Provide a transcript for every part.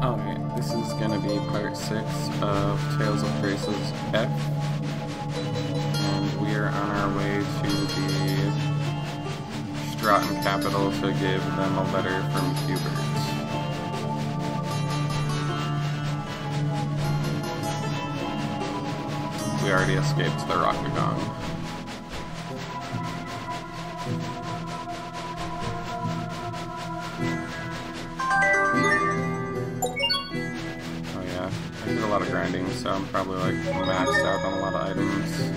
Alright, this is gonna be part 6 of Tales of Grace's F. And we are on our way to the Stratton capital to give them a letter from Hubert. We already escaped the Rockagong. I did a lot of grinding, so I'm probably like maxed out on a lot of items.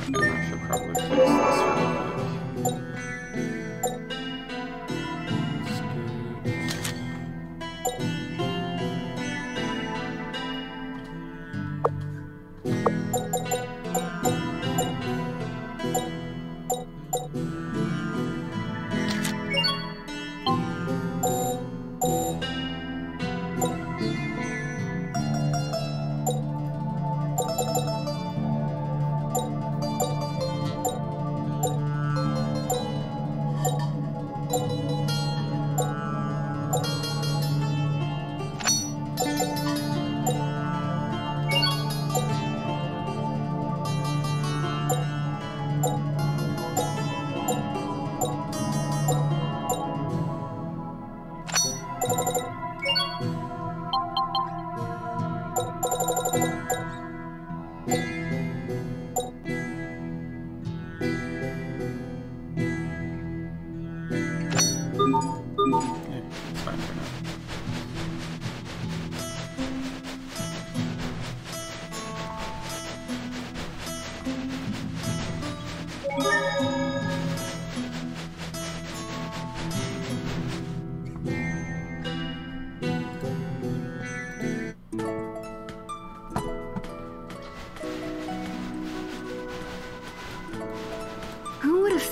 Okay, I should probably fix this real quick.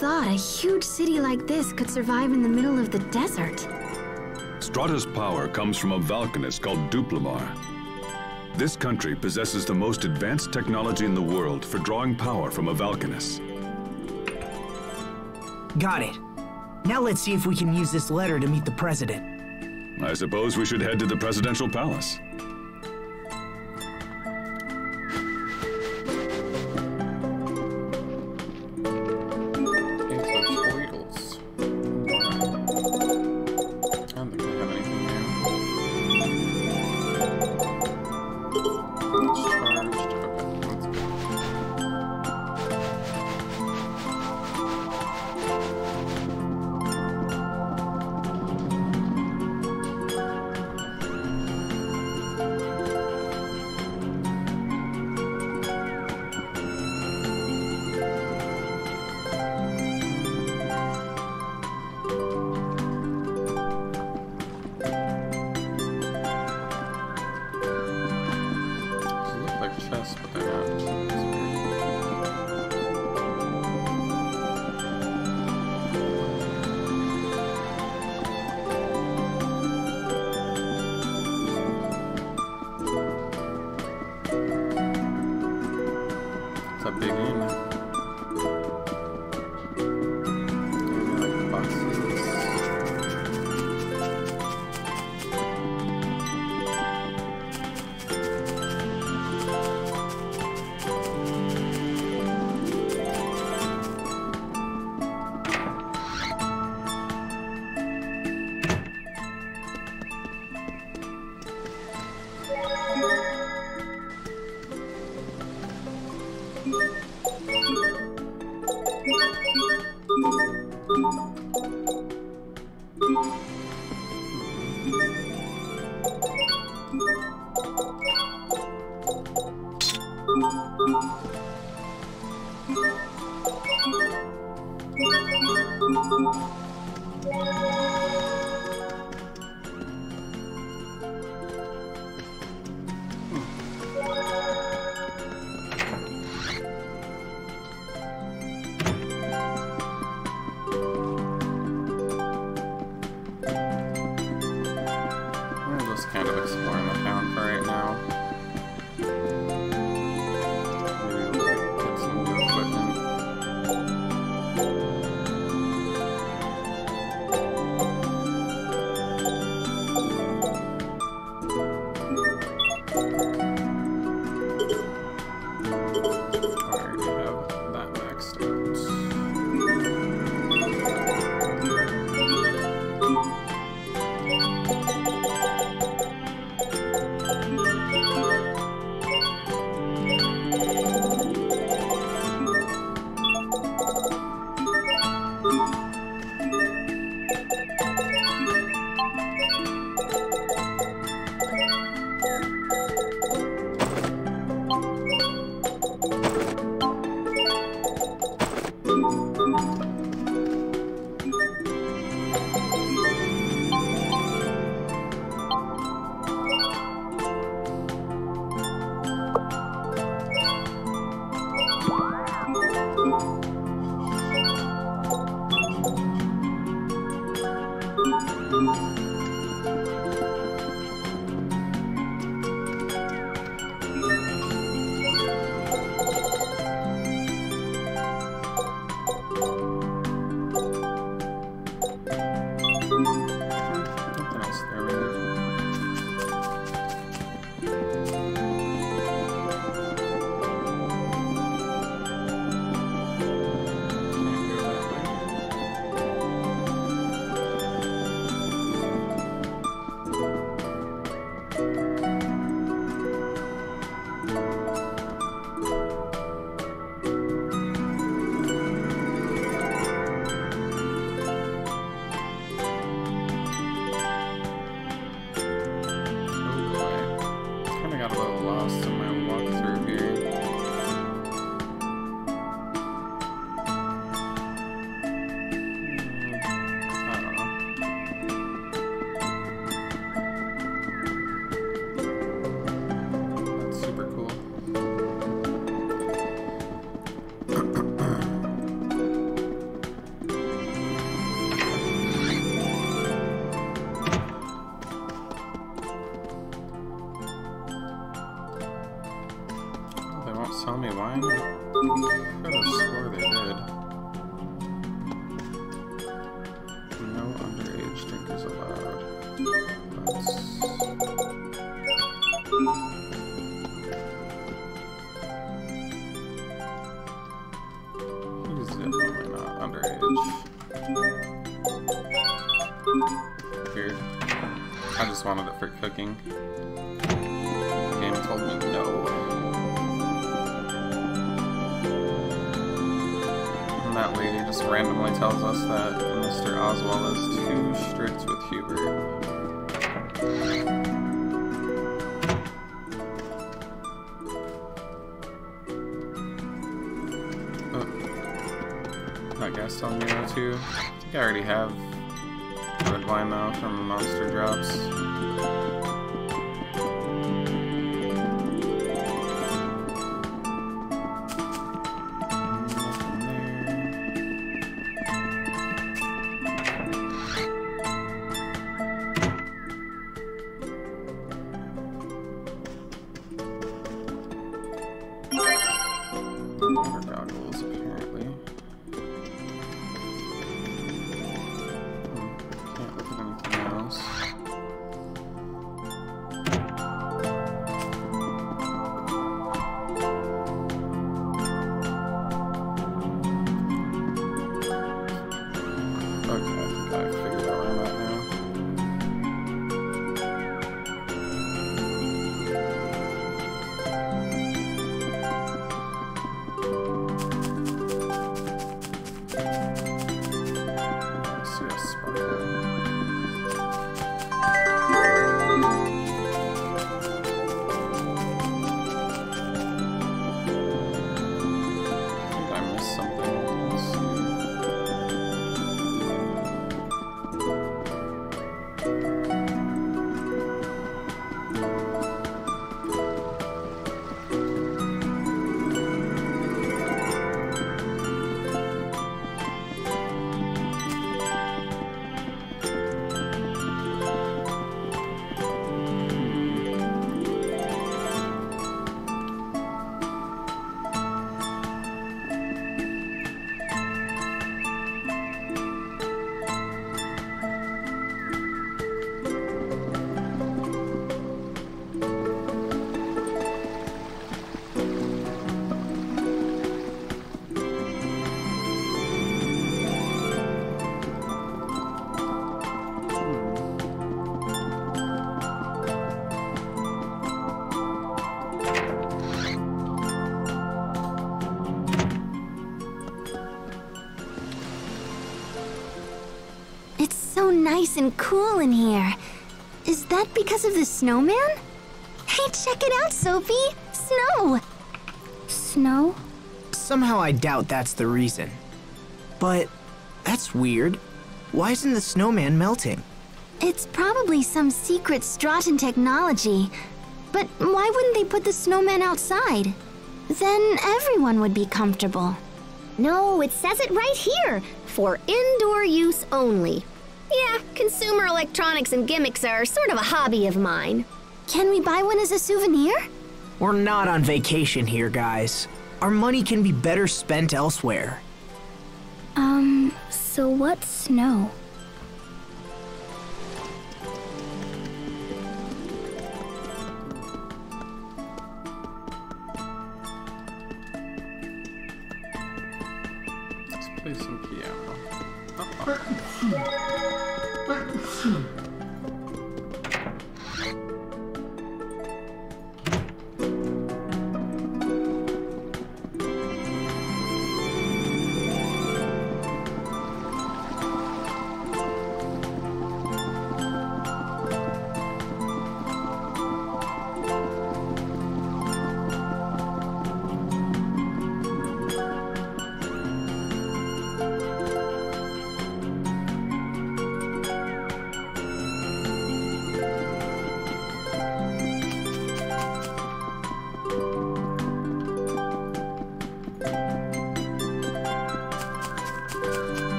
Thought a huge city like this could survive in the middle of the desert. Strata's power comes from a volcanist called Duplimar. This country possesses the most advanced technology in the world for drawing power from a volcanist. Got it. Now let's see if we can use this letter to meet the president. I suppose we should head to the presidential palace. kind of exploring the town for right now. Maybe we'll get some new equipment. Tell me why. I could have swore they did. No underage drinkers allowed. He's definitely not underage. Weird. I just wanted it for cooking. The game told me no. That lady just randomly tells us that Mr. Oswald is too strict with Hubert. Oh. That guy's telling me no too. I think I already have red wine though from Monster Drops. nice and cool in here. Is that because of the snowman? Hey, check it out, Sophie! Snow! Snow? Somehow I doubt that's the reason. But that's weird. Why isn't the snowman melting? It's probably some secret Stratton technology. But why wouldn't they put the snowman outside? Then everyone would be comfortable. No, it says it right here. For indoor use only. Yeah, consumer electronics and gimmicks are sort of a hobby of mine. Can we buy one as a souvenir? We're not on vacation here, guys. Our money can be better spent elsewhere. So what's snow? Let's play some piano.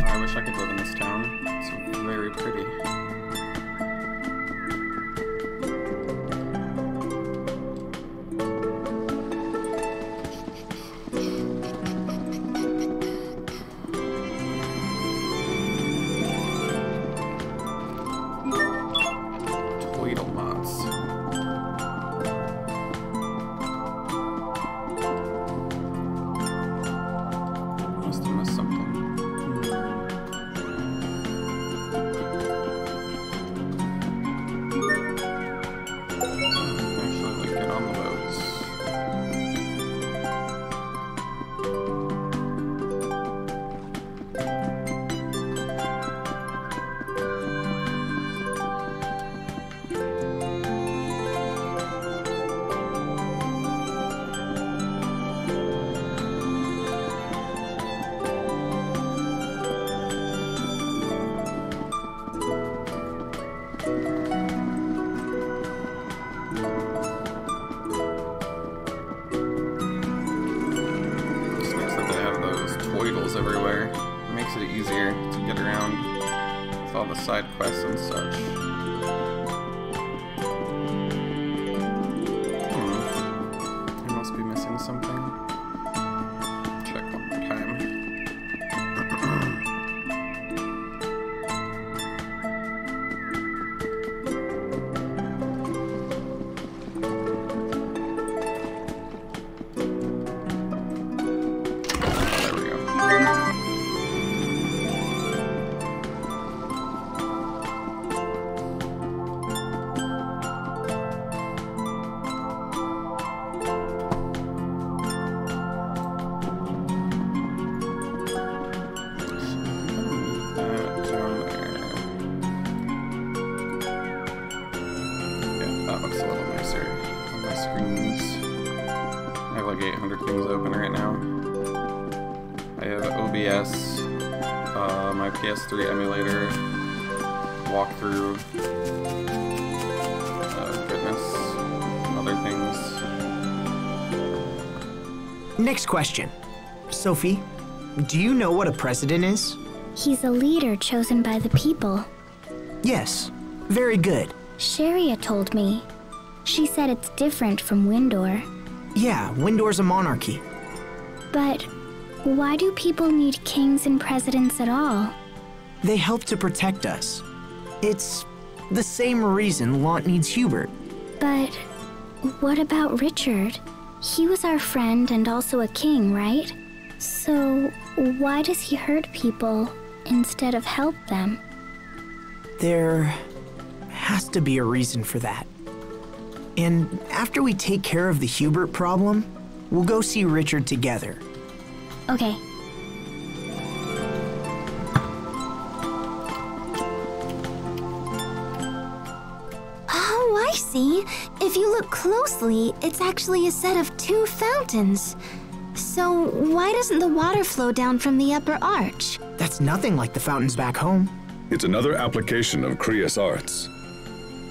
I wish I could live in this town. It's very pretty. Everywhere. It makes it easier to get around with all the side quests and such. I must be missing something. Check one more time. That looks a little nicer on my screens. I have like 800 things open right now. I have OBS, my PS3 emulator, walkthrough, fitness, other things. Next question. Sophie, do you know what a president is? He's a leader chosen by the people. Yes. Very good. Sharia told me. She said it's different from Windor. Yeah, Windor's a monarchy. But why do people need kings and presidents at all? They help to protect us. It's the same reason Lant needs Hubert. But what about Richard? He was our friend and also a king, right? So why does he hurt people instead of help them? There has to be a reason for that. And after we take care of the Hubert problem, we'll go see Richard together. Okay. Oh, I see. If you look closely, it's actually a set of 2 fountains. So why doesn't the water flow down from the upper arch? That's nothing like the fountains back home. It's another application of Krios arts.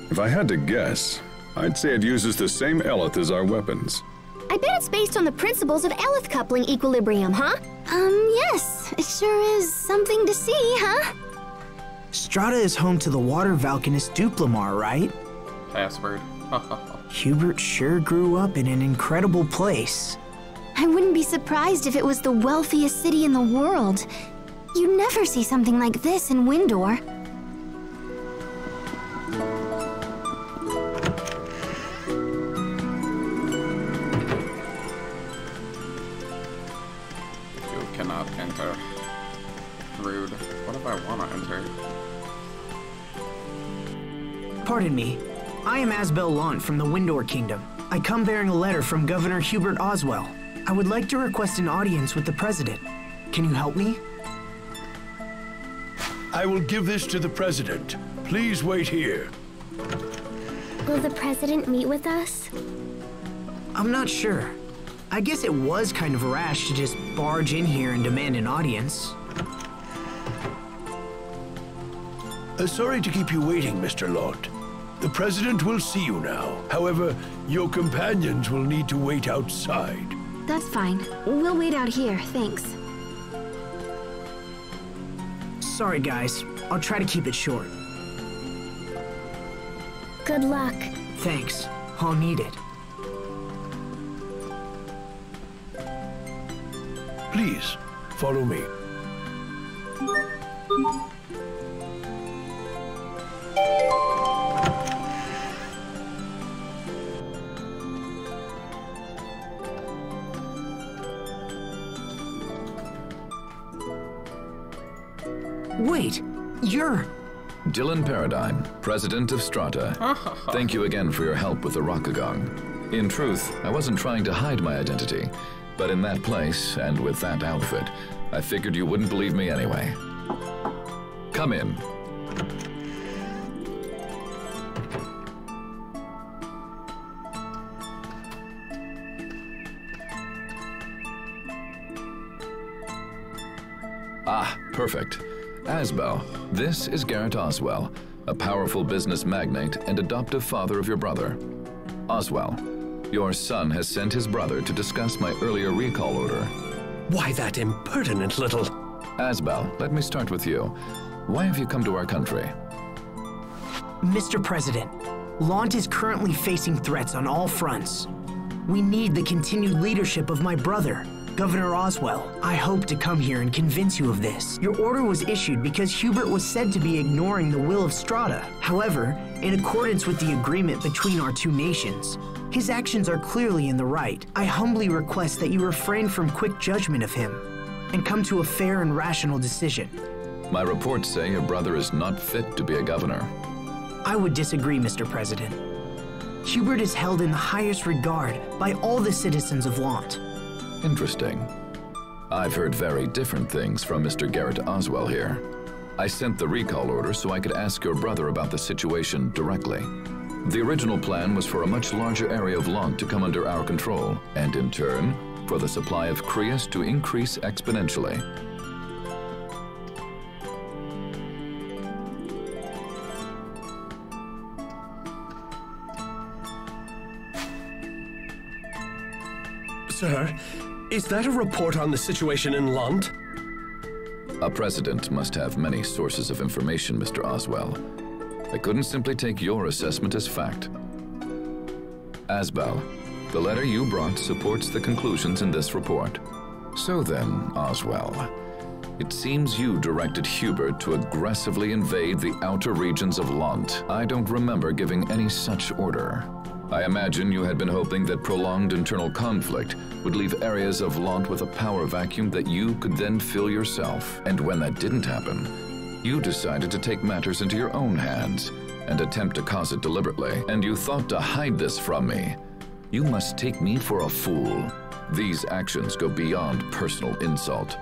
If I had to guess, I'd say it uses the same eleth as our weapons. I bet it's based on the principles of eleth coupling equilibrium, huh? Yes. It sure is something to see, huh? Strata is home to the water Valkanist Duplimar, right? Password. Hubert sure grew up in an incredible place. I wouldn't be surprised if it was the wealthiest city in the world. You never see something like this in Windor. You cannot enter. Rude. What if I want to enter? Pardon me. I am Asbel Lant from the Windor Kingdom. I come bearing a letter from Governor Hubert Oswell. I would like to request an audience with the President. Can you help me? I will give this to the President. Please wait here. Will the President meet with us? I'm not sure. I guess it was kind of rash to just barge in here and demand an audience. Sorry to keep you waiting, Mr. Lant. The President will see you now. However, your companions will need to wait outside. That's fine. We'll wait out here, thanks. Sorry, guys. I'll try to keep it short. Good luck. Thanks. I'll need it. Please, follow me. Wait, you're... Dylan Paradigm, President of Strata. Thank you again for your help with the Rockagong. In truth, I wasn't trying to hide my identity, but in that place, and with that outfit, I figured you wouldn't believe me anyway. Come in. Ah, perfect. Asbel, this is Garrett Oswell, a powerful business magnate and adoptive father of your brother. Oswell, your son has sent his brother to discuss my earlier recall order. Why that impertinent little... Asbel, let me start with you. Why have you come to our country? Mr. President, Lant is currently facing threats on all fronts. We need the continued leadership of my brother, Governor Oswell. I hope to come here and convince you of this. Your order was issued because Hubert was said to be ignoring the will of Strata. However, in accordance with the agreement between our two nations, his actions are clearly in the right. I humbly request that you refrain from quick judgment of him and come to a fair and rational decision. My reports say your brother is not fit to be a governor. I would disagree, Mr. President. Hubert is held in the highest regard by all the citizens of Lant. Interesting. I've heard very different things from Mr. Garrett Oswell here. I sent the recall order so I could ask your brother about the situation directly. The original plan was for a much larger area of Lant to come under our control, and in turn, for the supply of Krios to increase exponentially. Sir, is that a report on the situation in Lant? A president must have many sources of information, Mr. Oswell. I couldn't simply take your assessment as fact. Asbel, the letter you brought supports the conclusions in this report. So then, Oswell, it seems you directed Hubert to aggressively invade the outer regions of Lont. I don't remember giving any such order. I imagine you had been hoping that prolonged internal conflict would leave areas of Lont with a power vacuum that you could then fill yourself. And when that didn't happen, you decided to take matters into your own hands and attempt to cause it deliberately. And you thought to hide this from me. You must take me for a fool. These actions go beyond personal insult.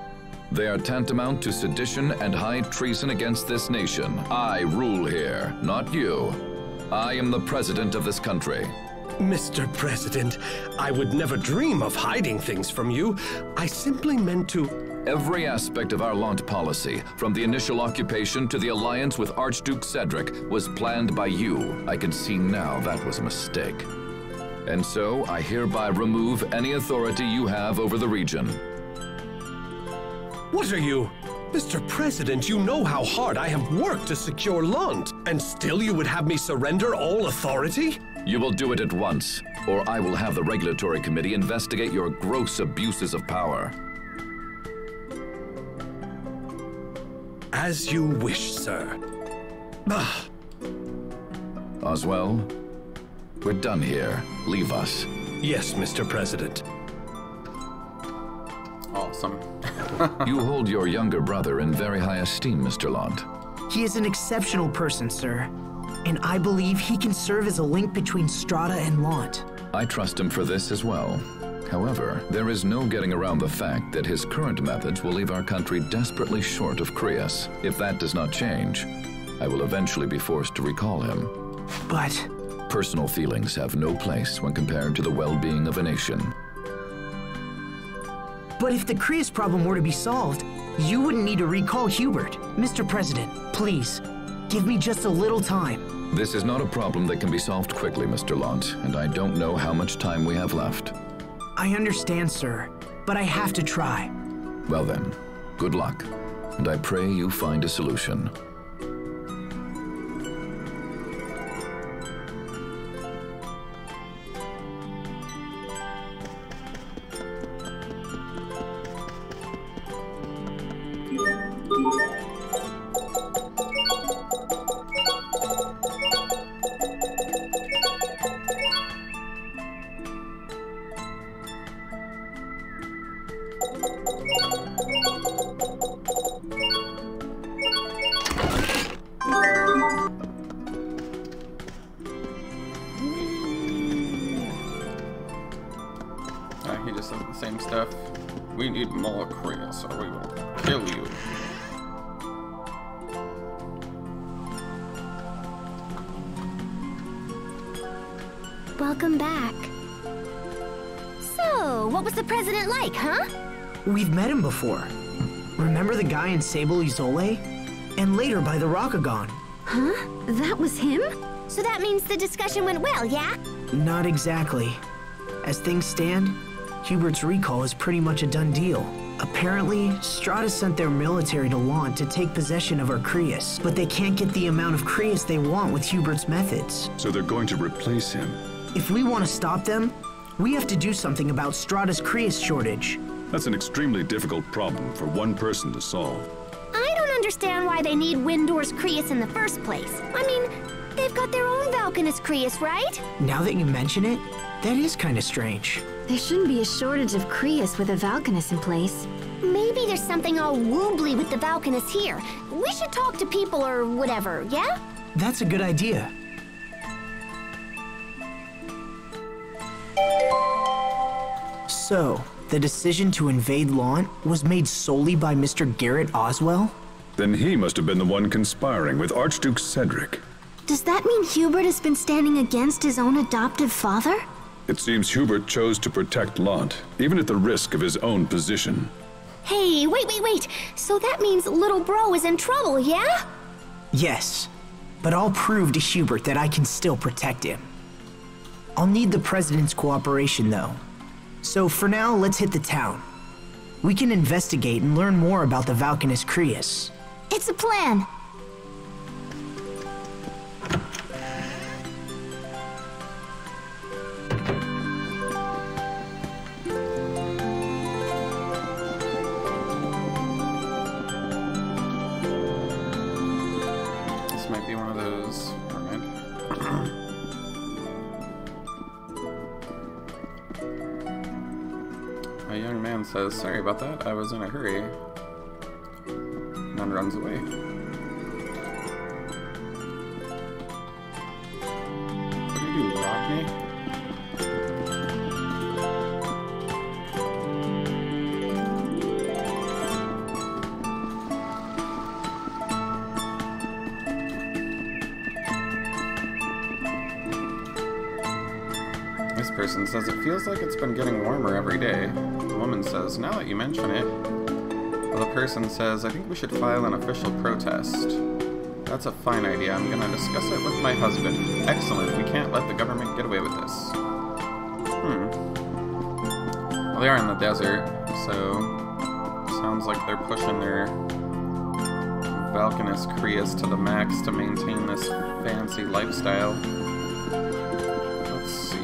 They are tantamount to sedition and high treason against this nation. I rule here, not you. I am the president of this country. Mr. President, I would never dream of hiding things from you. I simply meant to... Every aspect of our Lont policy, from the initial occupation to the alliance with Archduke Cedric, was planned by you. I can see now that was a mistake. And so, I hereby remove any authority you have over the region. What are you? Mr. President, you know how hard I have worked to secure Lont, and still you would have me surrender all authority? You will do it at once, or I will have the Regulatory Committee investigate your gross abuses of power. As you wish, sir. Oswell, we're done here. Leave us. Yes, Mr. President. Awesome. You hold your younger brother in very high esteem, Mr. Lont. He is an exceptional person, sir. And I believe he can serve as a link between Strata and Lont. I trust him for this as well. However, there is no getting around the fact that his current methods will leave our country desperately short of Crius. If that does not change, I will eventually be forced to recall him. But... Personal feelings have no place when compared to the well-being of a nation. But if the Crius problem were to be solved, you wouldn't need to recall Hubert. Mr. President, please, give me just a little time. This is not a problem that can be solved quickly, Mr. Lont, and I don't know how much time we have left. I understand, sir, but I have to try. Well then, good luck, and I pray you find a solution. He just said the same stuff. We need more Crius or we will kill you. Welcome back. So, what was the president like, huh? We've met him before. Remember the guy in Sable Isole? And later by the Rockagon. Huh? That was him? So that means the discussion went well, yeah? Not exactly. As things stand, Hubert's recall is pretty much a done deal. Apparently, Strata sent their military to Lont to take possession of our Crius, but they can't get the amount of Crius they want with Hubert's methods. So they're going to replace him. If we want to stop them, we have to do something about Strata's Crius shortage. That's an extremely difficult problem for one person to solve. I don't understand why they need Windor's Crius in the first place. I mean, they've got their own Valkanus Crius, right? Now that you mention it, that is kind of strange. There shouldn't be a shortage of Crius with a Valkanus in place. Maybe there's something all woobly with the Valkanus here. We should talk to people or whatever, yeah? That's a good idea. So, the decision to invade Lont was made solely by Mr. Garrett Oswell? Then he must have been the one conspiring with Archduke Cedric. Does that mean Hubert has been standing against his own adoptive father? It seems Hubert chose to protect Lont, even at the risk of his own position. Hey, wait. So that means little bro is in trouble, yeah? Yes, but I'll prove to Hubert that I can still protect him. I'll need the President's cooperation, though. So for now, let's hit the town. We can investigate and learn more about the Valkanus Crius. It's a plan. A young man says, "Sorry about that, I was in a hurry," and then runs away. What did you do, rob me? This person says it feels like it's been getting warmer every day. The woman says, "Now that you mention it." Well, the person says, "I think we should file an official protest." "That's a fine idea. I'm gonna discuss it with my husband." "Excellent. We can't let the government get away with this." Well, they are in the desert, so sounds like they're pushing their Valkanist Krias to the max to maintain this fancy lifestyle. Let's see.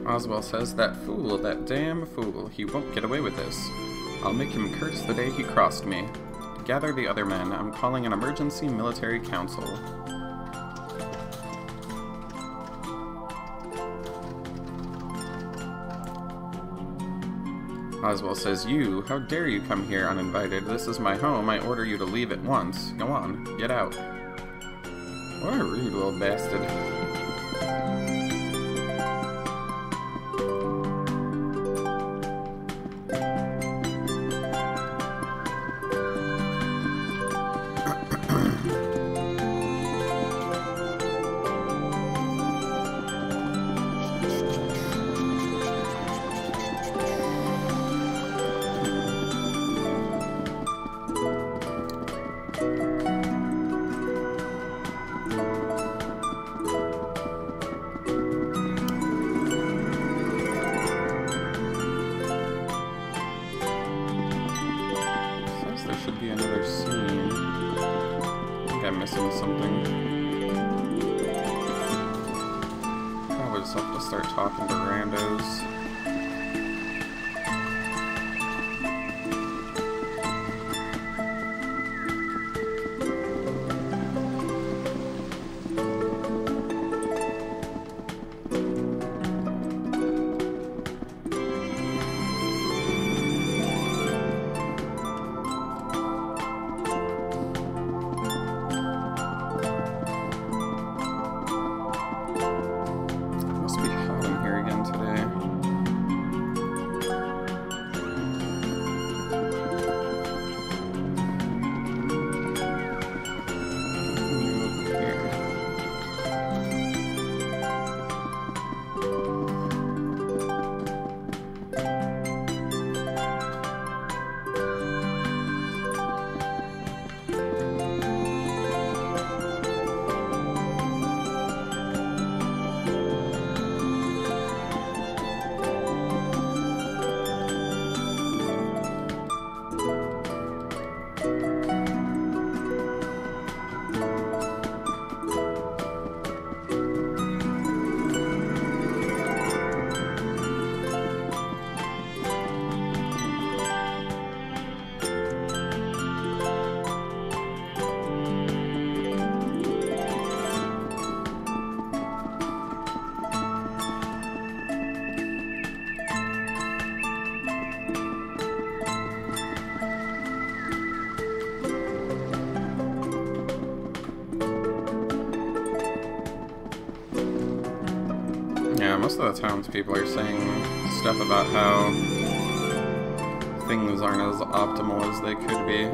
Oswald says, "That fool, that damn fool, he won't get away with this. I'll make him curse the day he crossed me. Gather the other men. I'm calling an emergency military council." Oswald says, "You, how dare you come here uninvited? This is my home. I order you to leave at once. Go on, get out." What a rude little bastard. Missing something. Probably just have to start talking to randos. Must be hot in here again today. Yeah, most of the townspeople are saying stuff about how things aren't as optimal as they could be.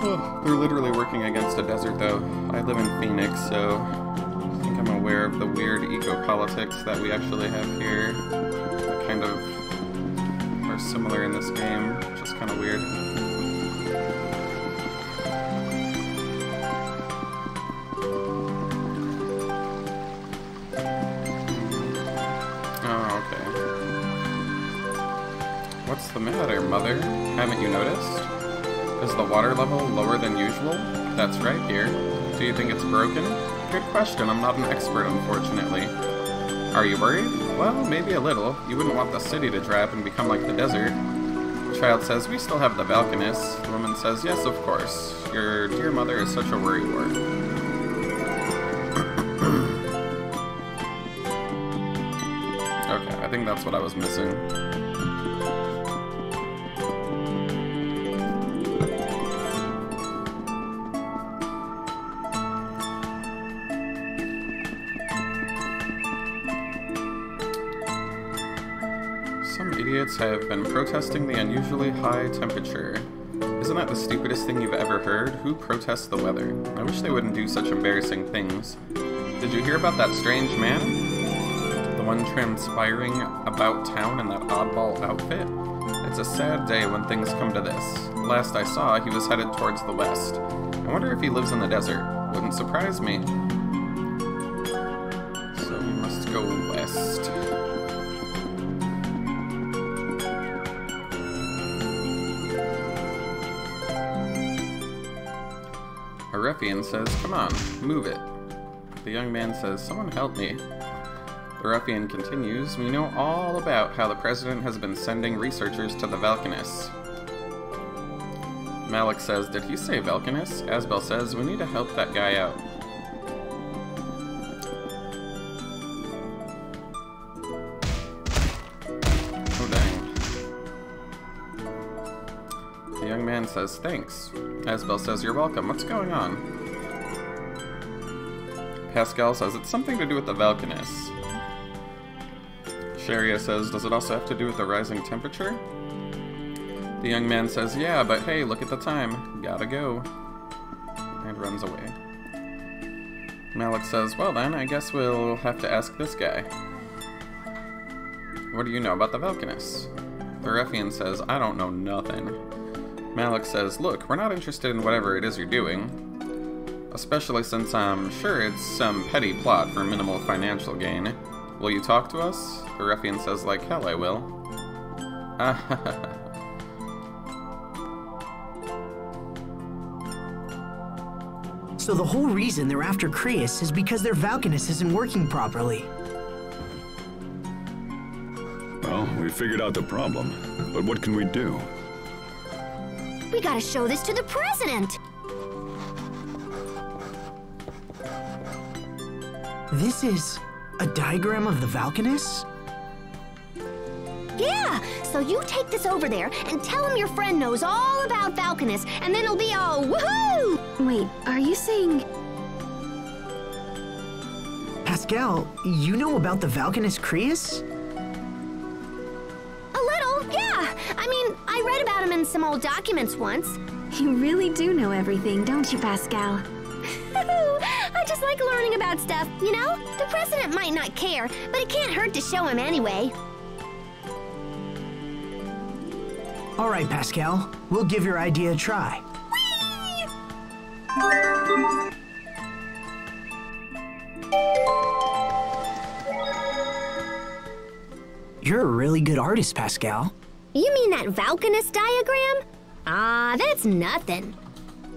Oh, they're literally working against a desert, though. I live in Phoenix, so I think I'm aware of the weird eco-politics that we actually have here. That kind of are similar in this game, which is kind of weird. What's the matter, Mother? Haven't you noticed? Is the water level lower than usual? That's right here. Do you think it's broken? Good question, I'm not an expert, unfortunately. Are you worried? Well, maybe a little. You wouldn't want the city to dry up and become like the desert. The child says, we still have the Valkanus. The woman says, yes, of course. Your dear mother is such a worrywart. Okay, I think that's what I was missing. Have been protesting the unusually high temperature. Isn't that the stupidest thing you've ever heard? Who protests the weather? I wish they wouldn't do such embarrassing things. Did you hear about that strange man? The one transpiring about town in that oddball outfit? It's a sad day when things come to this. Last I saw, he was headed towards the west. I wonder if he lives in the desert. Wouldn't surprise me. So we must go west. A ruffian says, come on, move it. The young man says, someone help me. The ruffian continues, we know all about how the president has been sending researchers to the Valkanus. Malik says, did he say Valkanus? Asbel says, we need to help that guy out. Oh dang. The young man says, thanks. Asbel says, you're welcome. What's going on? Pascal says, it's something to do with the Valkanus. Sharia says, does it also have to do with the rising temperature? The young man says, yeah, but hey, look at the time. Gotta go. And runs away. Malik says, well then, I guess we'll have to ask this guy. What do you know about the Valkanus? The ruffian says, I don't know nothing. Malik says, look, we're not interested in whatever it is you're doing. Especially since I'm sure it's some petty plot for minimal financial gain. Will you talk to us? The ruffian says, like hell I will. So the whole reason they're after Creus is because their Valkanus isn't working properly. Well, we figured out the problem, but what can we do? We gotta show this to the president! This is a diagram of the Valkanus? Yeah! So you take this over there and tell him your friend knows all about Valkanus, and then it'll be all woohoo! Wait, are you saying... Pascal, you know about the Valkanus Creus? A little, yeah! I mean, I read about him in some old documents once. You really do know everything, don't you, Pascal? I just like learning about stuff, you know? The president might not care, but it can't hurt to show him anyway. All right, Pascal. We'll give your idea a try. You're a really good artist, Pascal. You mean that Valkanus diagram? Ah, that's nothing.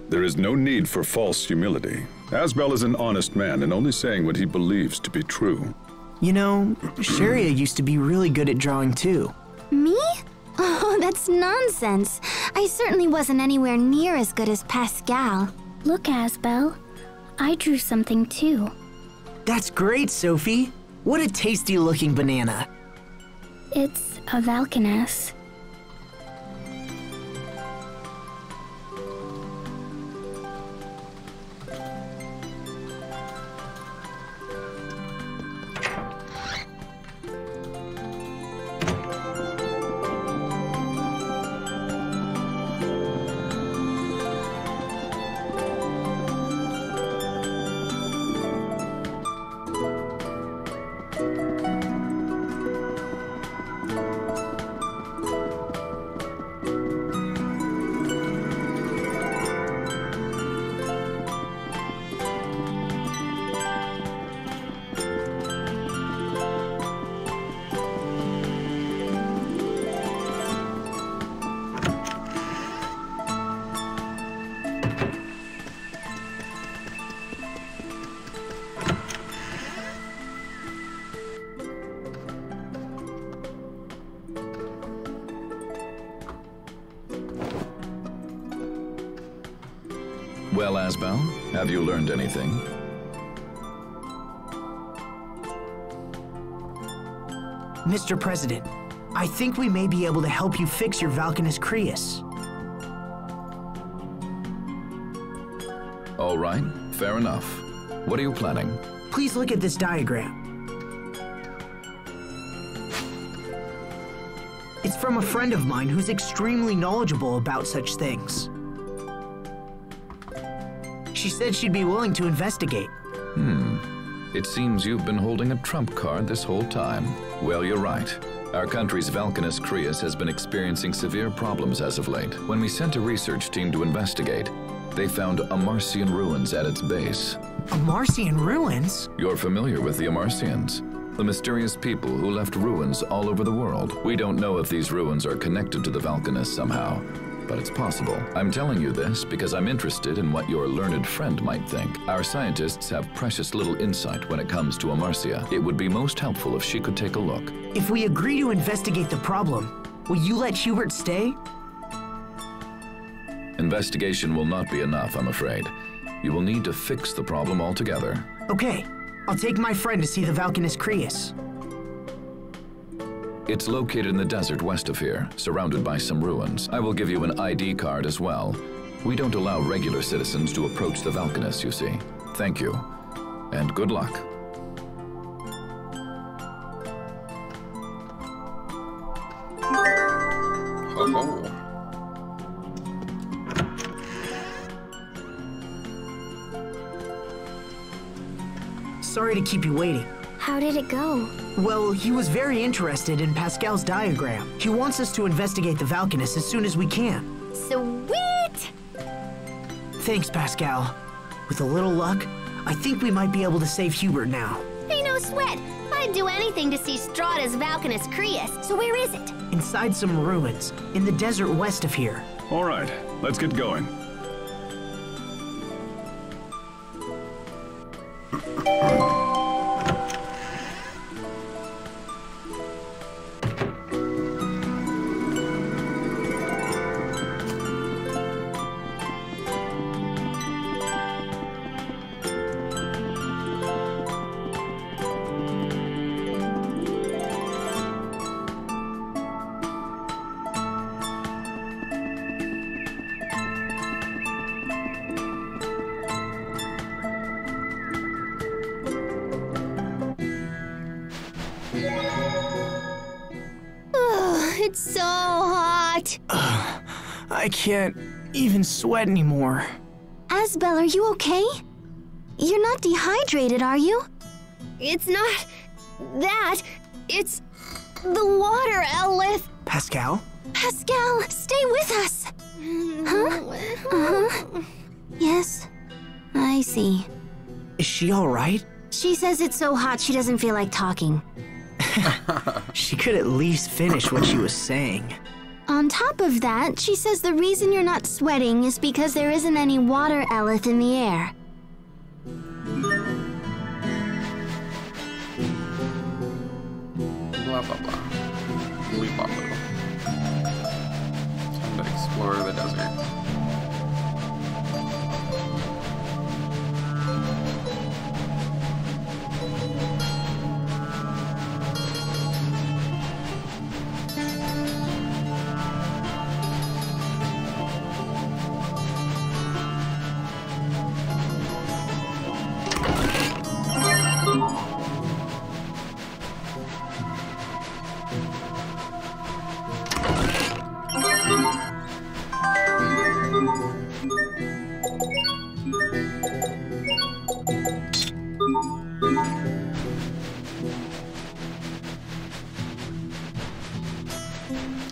There is no need for false humility. Asbel is an honest man and only saying what he believes to be true. You know, Sharia used to be really good at drawing too. Me? Oh, that's nonsense. I certainly wasn't anywhere near as good as Pascal. Look, Asbel. I drew something too. That's great, Sophie. What a tasty-looking banana. It's a Valkanus. Asbel, have you learned anything? Mr. President, I think we may be able to help you fix your Valkanus Creus. All right, fair enough. What are you planning? Please look at this diagram. It's from a friend of mine who's extremely knowledgeable about such things. She said she'd be willing to investigate. It seems you've been holding a trump card this whole time. Well, you're right. Our country's Valkanus Creus has been experiencing severe problems as of late. When we sent a research team to investigate, they found Amarcian ruins at its base. Amarcian ruins? You're familiar with the Amarcians, the mysterious people who left ruins all over the world. We don't know if these ruins are connected to the Valkanus somehow, but it's possible. I'm telling you this because I'm interested in what your learned friend might think. Our scientists have precious little insight when it comes to Amarcia. It would be most helpful if she could take a look. If we agree to investigate the problem, will you let Hubert stay? Investigation will not be enough, I'm afraid. You will need to fix the problem altogether. Okay, I'll take my friend to see the Valkanus Creus. It's located in the desert west of here, surrounded by some ruins. I will give you an ID card as well. We don't allow regular citizens to approach the Valkanus, you see. Thank you, and good luck. Oh. Sorry to keep you waiting. How did it go? Well, he was very interested in Pascal's diagram. He wants us to investigate the Valkanus as soon as we can. Sweet! Thanks, Pascal. With a little luck, I think we might be able to save Hubert now. Hey, no sweat. I'd do anything to see Strahta's Valkanus Creus. So where is it? Inside some ruins, in the desert west of here. All right, let's get going. It's so hot. I can't even sweat anymore. Asbel, are you okay? You're not dehydrated, are you? It's not that. It's the water, Elith. Pascal? Pascal, stay with us. Huh? Uh-huh. Yes, I see. Is she all right? She says it's so hot she doesn't feel like talking. She could at least finish what she was saying. On top of that, she says the reason you're not sweating is because there isn't any water Elith in the air. Blah, blah, blah. Bleep, blah, blah. Time to explore the desert.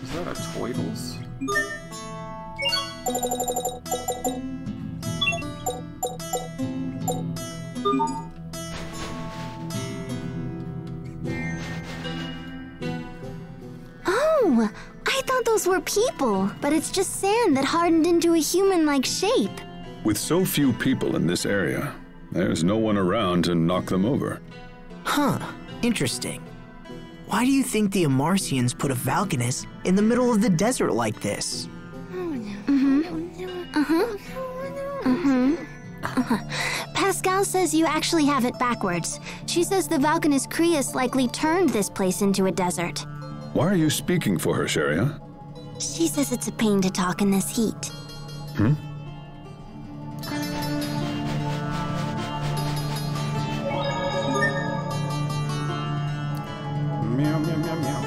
Is that a Toidles? Oh, I thought those were people, but it's just sand that hardened into a human-like shape. With so few people in this area, there's no one around to knock them over. Huh, interesting. Why do you think the Amarcians put a Valkanus in the middle of the desert like this? Pascal says you actually have it backwards. She says the Valkanus Creus likely turned this place into a desert. Why are you speaking for her, Sharia? She says it's a pain to talk in this heat. Hmm? Meow, meow, meow, meow.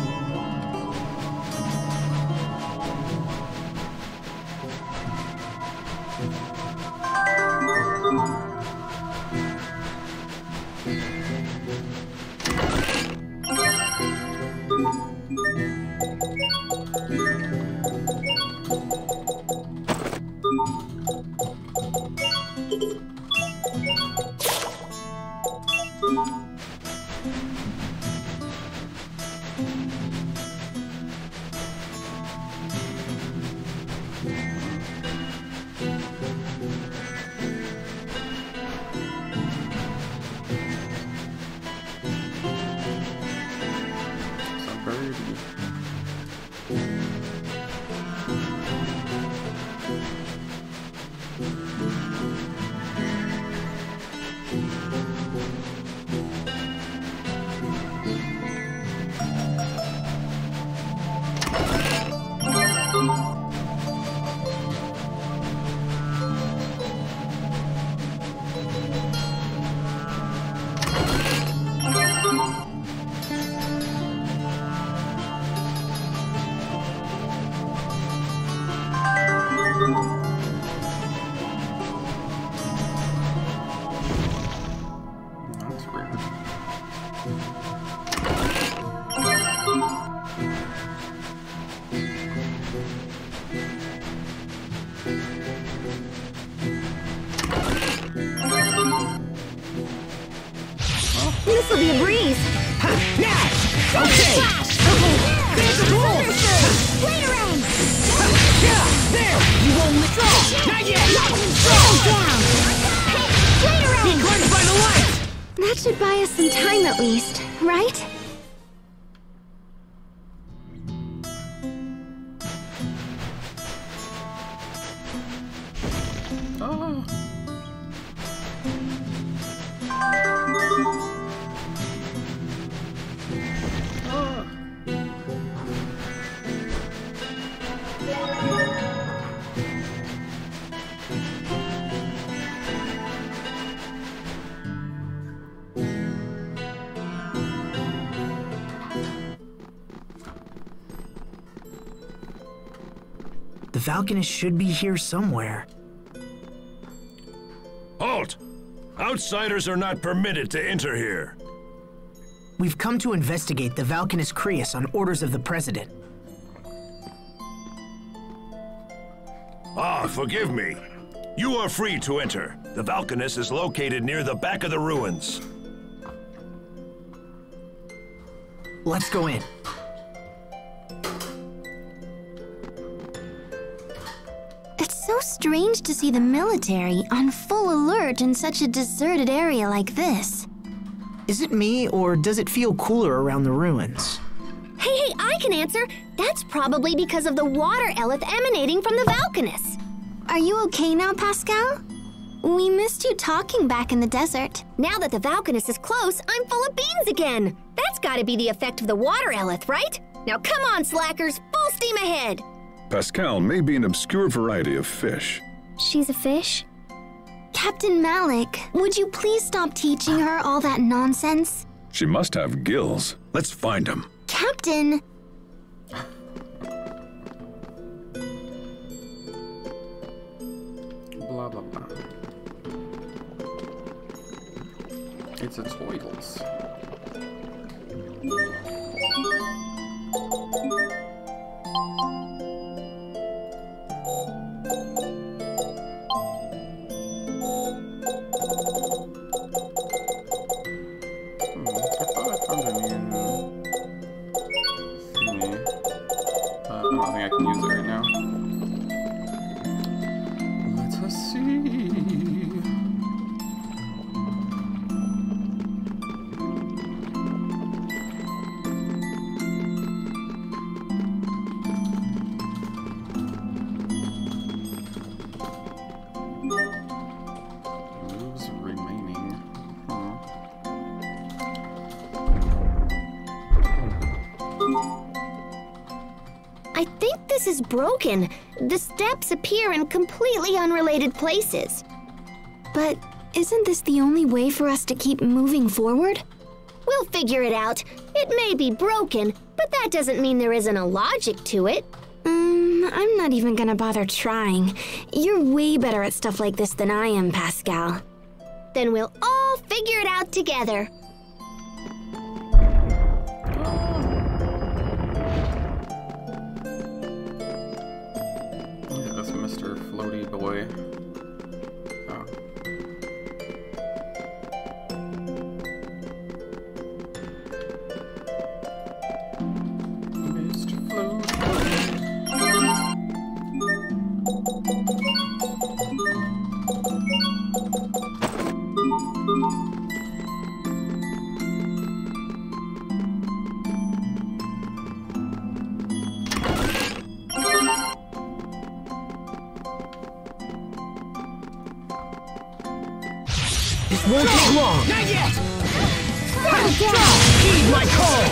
This'll be a breeze. Now! Okay! Later on! There! You won't withdraw! Not yet! Down! Later on! Be crushed by the light! That should buy us some time at least, right? Oh. Oh. The Valkanus should be here somewhere. Halt! Outsiders are not permitted to enter here. We've come to investigate the Valkanus Creus on orders of the President. Ah, forgive me. You are free to enter. The Valkanus is located near the back of the ruins. Let's go in. It's so strange to see the military on full alert in such a deserted area like this. Is it me, or does it feel cooler around the ruins? Hey, I can answer. That's probably because of the water eleth emanating from the Valkanus. Are you okay now, Pascal? We missed you talking back in the desert. Now that the Valkanus is close, I'm full of beans again. That's gotta be the effect of the water eleth, right? Now come on, slackers, full steam ahead. Pascal may be an obscure variety of fish. She's a fish? Captain Malik, would you please stop teaching her all that nonsense? She must have gills. Let's find them. Captain! Blah, blah, blah. It's a toils. I thought I found a new thingy, but I don't think I can use it right now. Let us see. remaining. I think this is broken. The steps appear in completely unrelated places. But isn't this the only way for us to keep moving forward? We'll figure it out. It may be broken, but that doesn't mean there isn't a logic to it. I'm not even gonna bother trying. You're way better at stuff like this than I am, Pascal. Then we'll all figure it out together. Yeah, that's Mr. Floaty Boy. Oh. Mr. Floaty This won't take long. Not yet! Heed my call!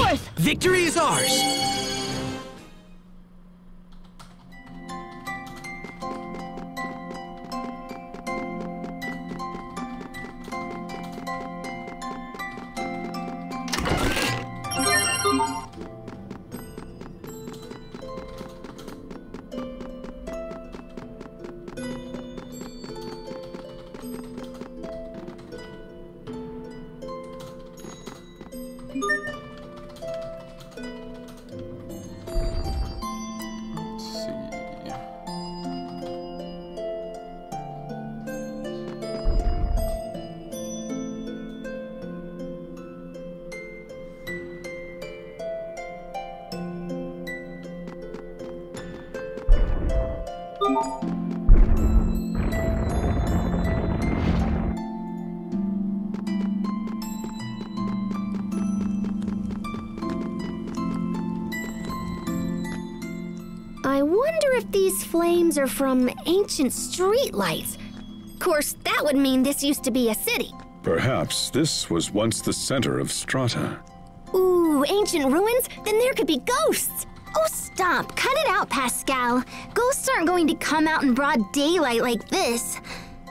Okay, victory is ours! I wonder if these flames are from ancient streetlights. Of course, that would mean this used to be a city. Perhaps this was once the center of Strata. Ooh, ancient ruins? Then there could be ghosts. Oh, stop. Cut it out, Pascal. Ghosts aren't going to come out in broad daylight like this.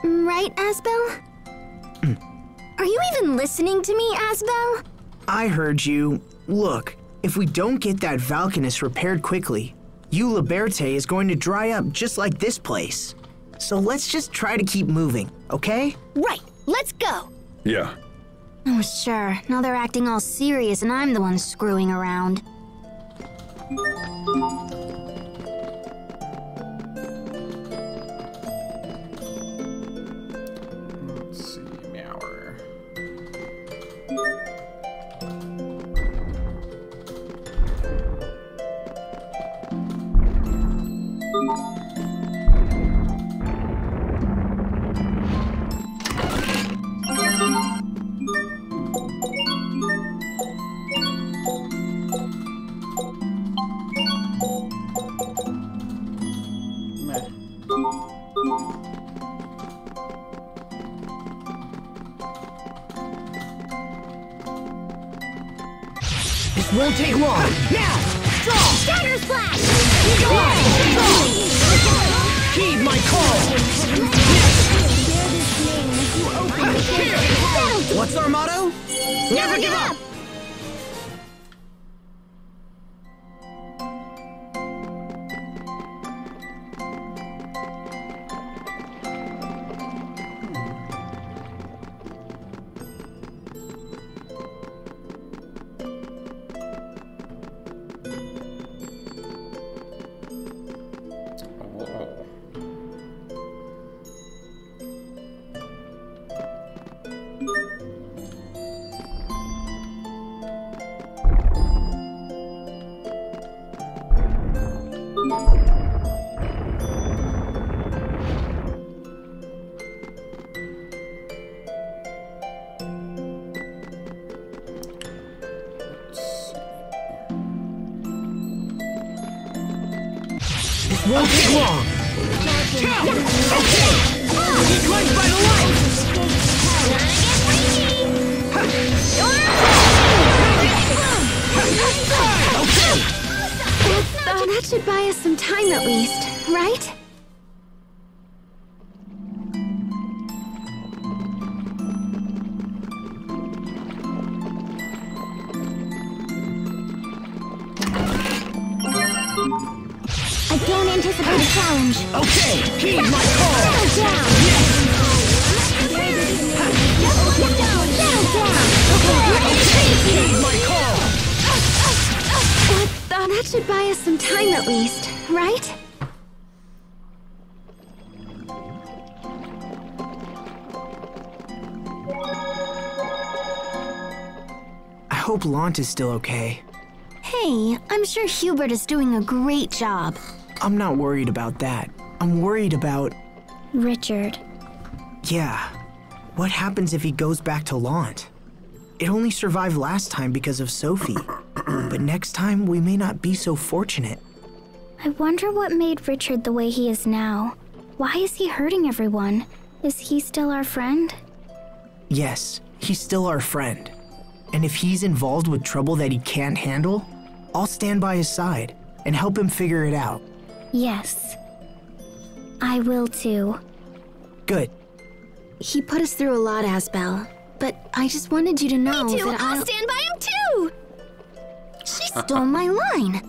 Right, Asbel? Are you even listening to me, Asbel? I heard you. Look, if we don't get that Valkanus repaired quickly, Eula Berthe is going to dry up just like this place. So let's just try to keep moving, okay? Right, let's go. Yeah. Oh, sure. Now they're acting all serious and I'm the one screwing around. Let's see, Meower. This won't take long. Now! Strong! Counter splash! Heed my call! What's our motto? Never give up! This won't take long. Okay! He cleansed by the light! Okay! That should buy us some time at least, right? I don't anticipate a challenge. Okay, heed my call! Down! Heed my call! That should buy us some time at least, right? I hope Lant is still okay. Hey, I'm sure Hubert is doing a great job. I'm not worried about that. I'm worried about... Richard. Yeah. What happens if he goes back to Lant? It only survived last time because of Sophie. But next time, we may not be so fortunate. I wonder what made Richard the way he is now. Why is he hurting everyone? Is he still our friend? Yes, he's still our friend. And if he's involved with trouble that he can't handle, I'll stand by his side and help him figure it out. Yes. I will too. Good. He put us through a lot, Asbel. But I just wanted you to know Me too. that I'll stand by him too. She stole my line.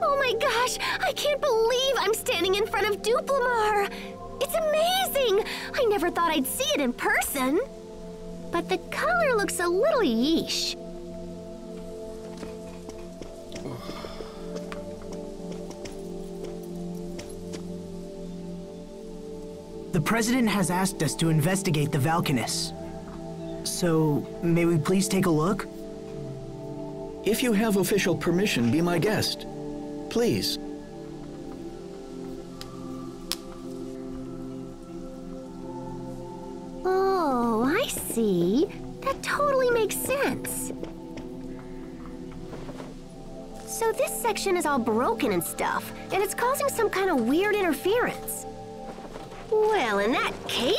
Oh my gosh, I can't believe I'm standing in front of Duplimar. It's amazing! I never thought I'd see it in person. But the color looks a little yeesh. The President has asked us to investigate the Valkanists. So, may we please take a look? If you have official permission, be my guest. Please. Oh, I see. That totally makes sense. So this section is all broken and stuff, and it's causing some kind of weird interference. Well, in that case,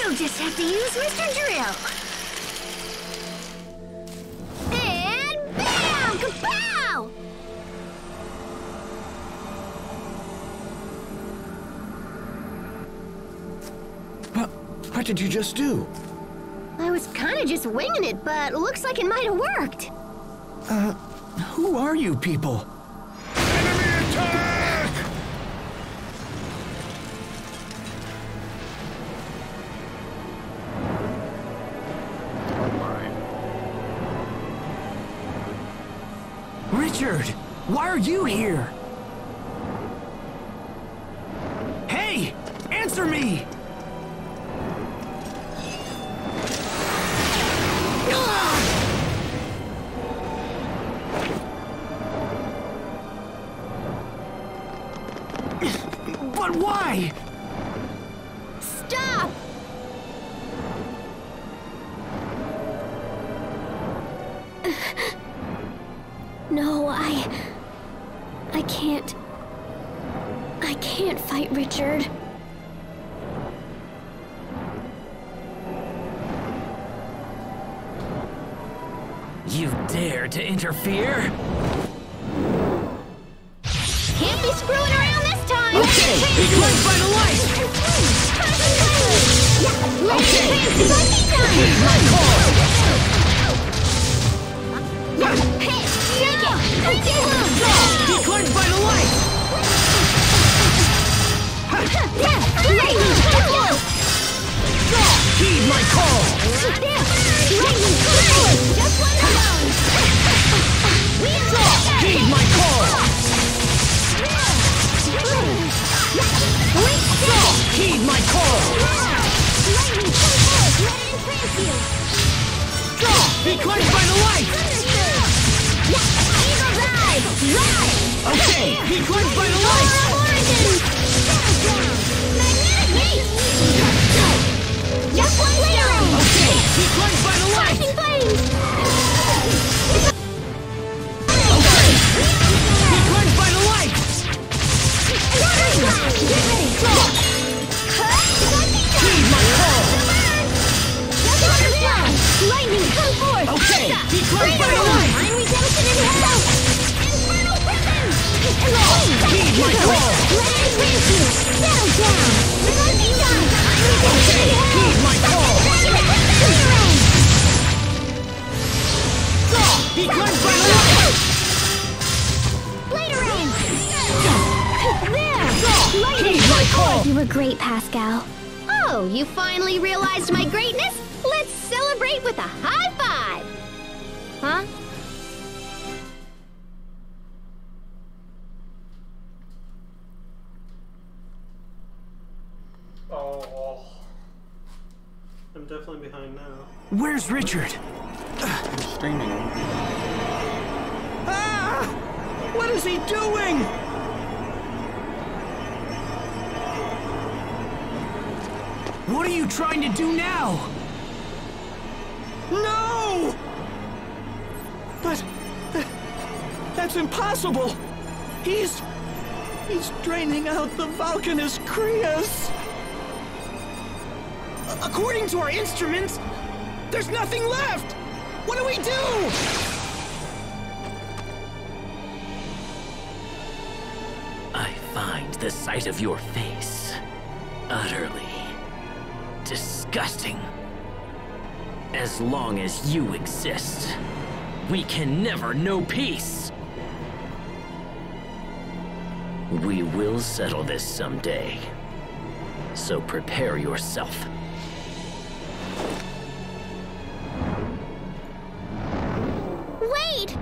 we'll just have to use Mr. Drill. And bam! Kapow! What did you just do? I was kind of just winging it, but looks like it might have worked. Who are you people? Enemy attack! Oh my. Richard, why are you here? Hey, answer me! But why? Stop! No, I can't fight Richard. You dare to interfere? Can't be screwing around this time! Okay, be cleansed by the light! Okay, heed my call! Be cleansed by the light! Heed my call! Heed my call! Heed my call! Be cleansed by the light! Okay, be cleansed by the light! Just one later! Okay, be cleansed by the light! Flashing flames! Okay, be cleansed by the light! Water splash! Get ready! Heed my call! Water splash! Lightning, come forth! Okay, be cleansed by the light! Time redemption in hell! Infernal weapon! Heed my call! Let it raise you! Settle down! Relenting done! Time redemption Okay, in hell! heed my call! Be cleansed by the light! Later in! There! Heed my call! You were great, Pascal. Oh, you finally realized my greatness? Let's celebrate with a high five! Huh? Oh. I'm definitely behind now. Where's Richard? Streaming. Ah! What is he doing? What are you trying to do now? No! But that's impossible. He's draining out the Vulcanus Crius. According to our instruments, there's nothing left. What do we do? I find the sight of your face utterly disgusting. As long as you exist, we can never know peace. We will settle this someday, so prepare yourself. Wait!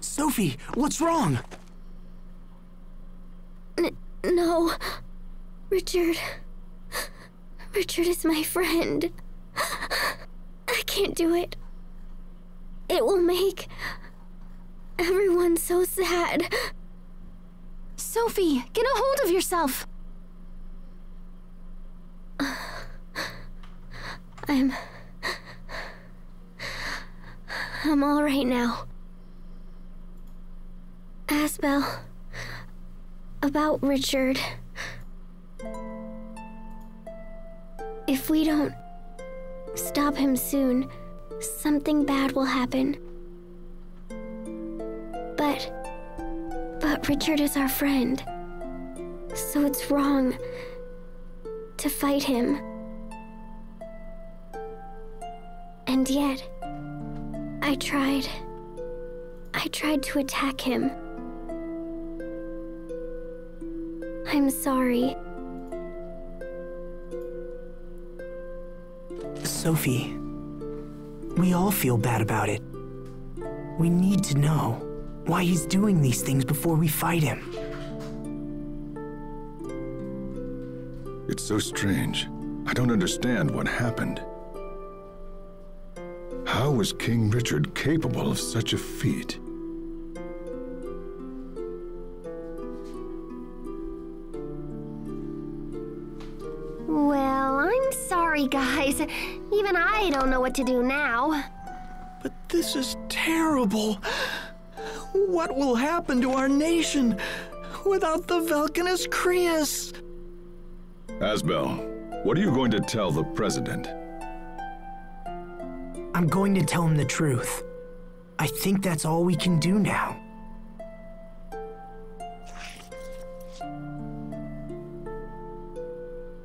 Sophie, what's wrong? No. Richard is my friend. I can't do it. It will make everyone so sad. Sophie, get a hold of yourself. I'm all right now. Asbel, about Richard. If we don't stop him soon, something bad will happen. But Richard is our friend, so it's wrong to fight him. And yet, I tried to attack him. I'm sorry. Sophie, we all feel bad about it. We need to know why he's doing these things before we fight him. It's so strange. I don't understand what happened. How was King Richard capable of such a feat? Well, I'm sorry, guys. Even I don't know what to do now. But this is terrible. What will happen to our nation without the Vulcanus Crius? Asbel, what are you going to tell the president? I'm going to tell him the truth. I think that's all we can do now.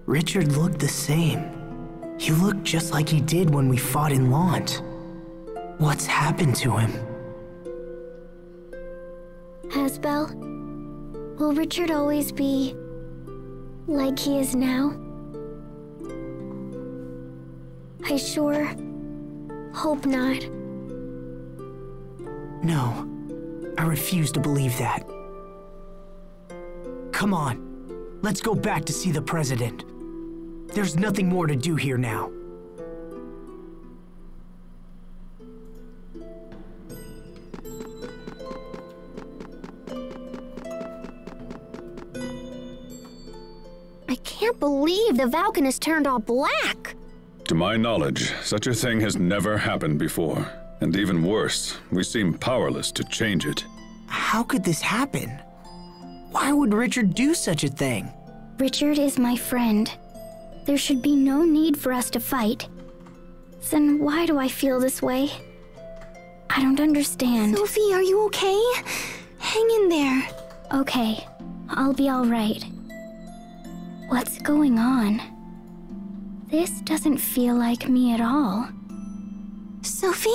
Richard looked the same. He looked just like he did when we fought in Lant. What's happened to him? Asbel, will Richard always be like he is now? I sure hope not. No, I refuse to believe that. Come on, let's go back to see the president. There's nothing more to do here now. can't believe the Valkanist turned all black. To my knowledge, such a thing has never happened before. And even worse, we seem powerless to change it. How could this happen? Why would Richard do such a thing? Richard is my friend. There should be no need for us to fight. Then why do I feel this way? I don't understand. Sophie, are you okay? Hang in there. Okay, I'll be all right. What's going on? This doesn't feel like me at all. Sophie?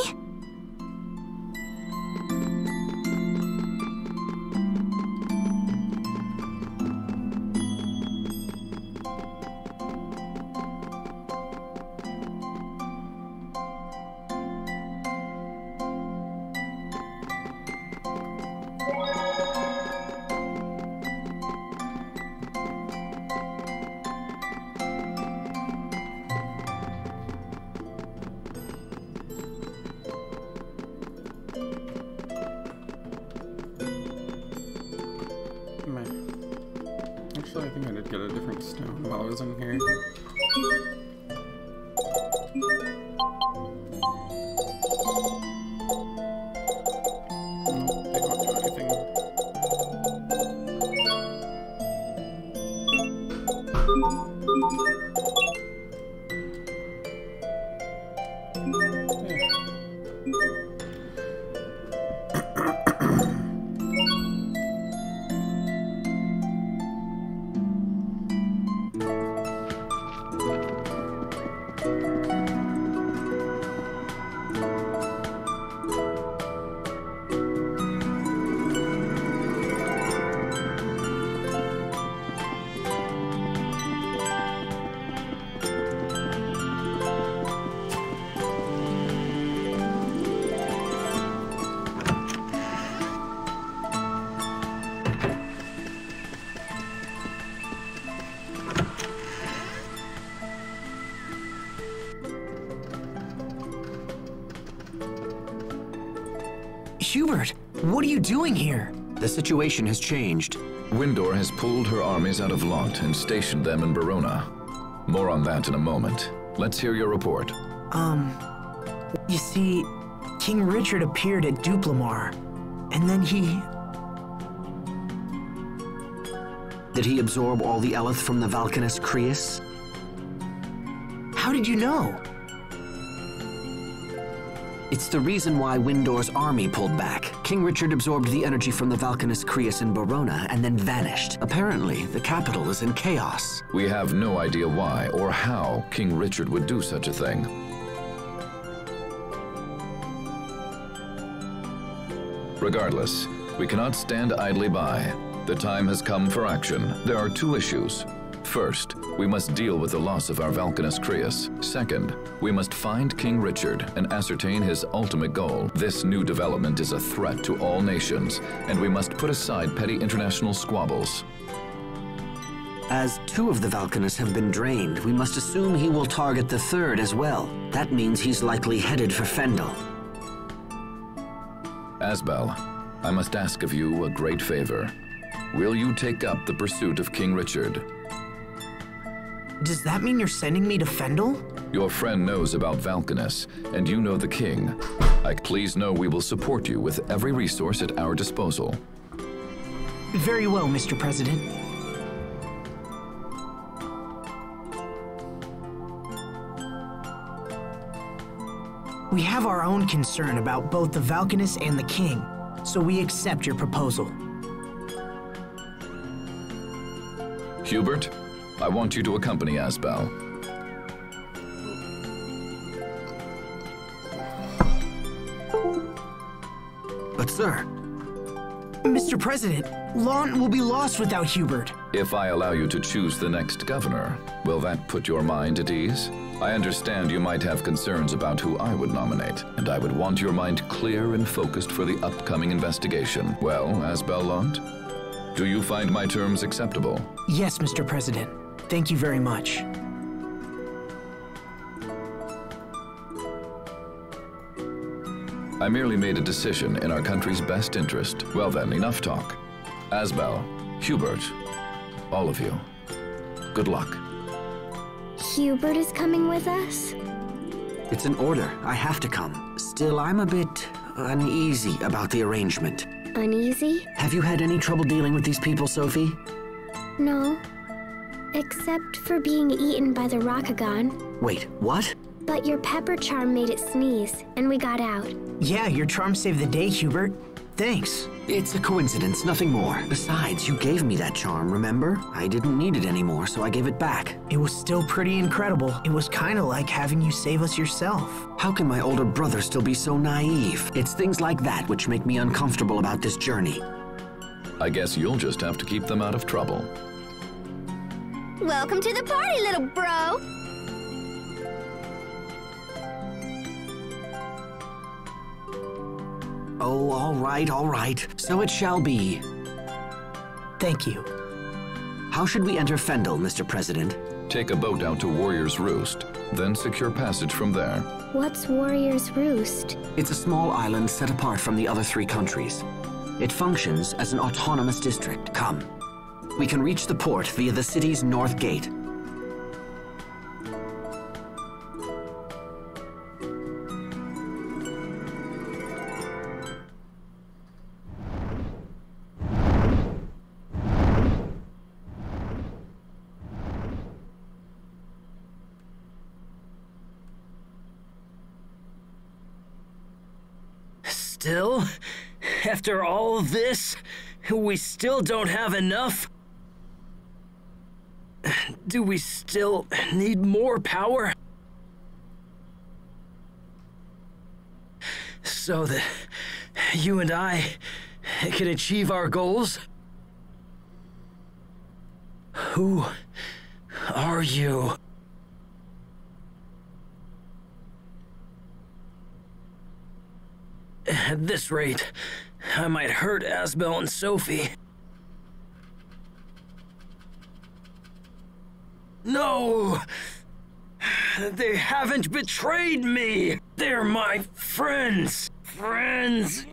Actually, I think I did get a different stone while I was in here. Nope, they don't do anything. Hubert, what are you doing here? The situation has changed. Windor has pulled her armies out of Lont and stationed them in Verona. More on that in a moment. Let's hear your report. You see, King Richard appeared at Duplimar, and then he... Did he absorb all the Eleth from the Valkanist Creus? How did you know? It's the reason why Windor's army pulled back. King Richard absorbed the energy from the Valkanist Creus in Verona and then vanished. Apparently, the capital is in chaos. We have no idea why or how King Richard would do such a thing. Regardless, we cannot stand idly by. The time has come for action. There are two issues. First, we must deal with the loss of our Valkanist Creus. Second, we must find King Richard and ascertain his ultimate goal. This new development is a threat to all nations, and we must put aside petty international squabbles. As two of the Valkanists have been drained, we must assume he will target the third as well. That means he's likely headed for Fendel. Asbel, I must ask of you a great favor. Will you take up the pursuit of King Richard? Does that mean you're sending me to Fendel? Your friend knows about Valkanus, and you know the king. Please know we will support you with every resource at our disposal. Very well, Mr. President. We have our own concern about both the Valkanus and the king, so we accept your proposal. Hubert, I want you to accompany Asbel. But sir... Mr. President, Lont will be lost without Hubert. If I allow you to choose the next governor, will that put your mind at ease? I understand you might have concerns about who I would nominate, and I would want your mind clear and focused for the upcoming investigation. Well, Asbel Lont, do you find my terms acceptable? Yes, Mr. President. Thank you very much. I merely made a decision in our country's best interest. Well then, enough talk. Asbel, Hubert, all of you, good luck. Hubert is coming with us? It's an order. I have to come. Still, I'm a bit uneasy about the arrangement. Uneasy? Have you had any trouble dealing with these people, Sophie? No. Except for being eaten by the Rokagon. Wait, what? But your pepper charm made it sneeze, and we got out. Yeah, your charm saved the day, Hubert. Thanks. It's a coincidence, nothing more. Besides, you gave me that charm, remember? I didn't need it anymore, so I gave it back. It was still pretty incredible. It was kind of like having you save us yourself. How can my older brother still be so naive? It's things like that which make me uncomfortable about this journey. I guess you'll just have to keep them out of trouble. Welcome to the party, little bro! Oh, all right. So it shall be. Thank you. How should we enter Fendel, Mr. President? Take a boat out to Warrior's Roost, then secure passage from there. What's Warrior's Roost? It's a small island set apart from the other 3 countries. It functions as an autonomous district. Come. We can reach the port via the city's north gate. Still? After all this, we still don't have enough? Do we still need more power? So that you and I can achieve our goals? Who are you? At this rate, I might hurt Asbel and Sophie. No! They haven't betrayed me! They're my friends! Friends!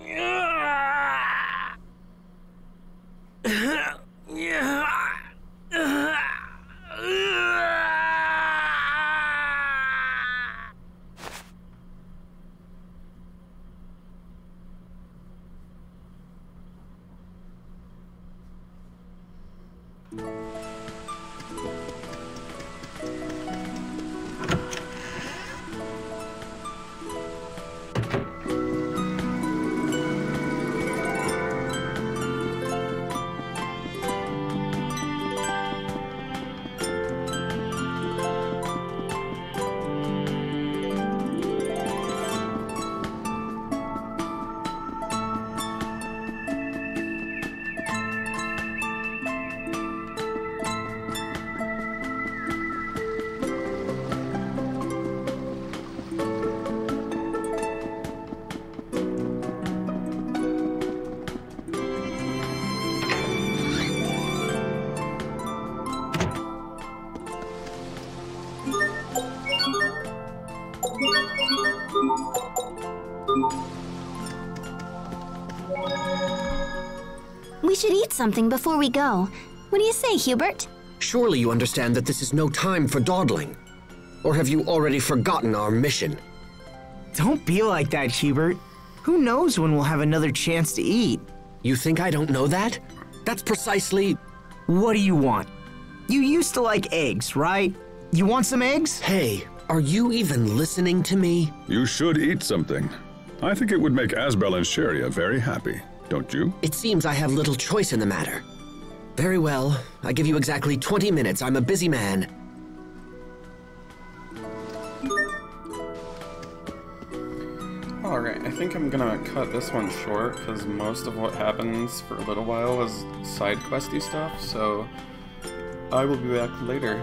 We should eat something before we go. What do you say, Hubert? Surely you understand that this is no time for dawdling. Or have you already forgotten our mission? Don't be like that, Hubert. Who knows when we'll have another chance to eat? You think I don't know that? That's precisely... What do you want? You used to like eggs, right? You want some eggs? Hey, are you even listening to me? You should eat something. I think it would make Asbel and Sheria very happy, don't you? It seems I have little choice in the matter. Very well. I give you exactly 20 minutes. I'm a busy man. Alright, I think I'm gonna cut this one short, because most of what happens for a little while is side questy stuff, so I will be back later.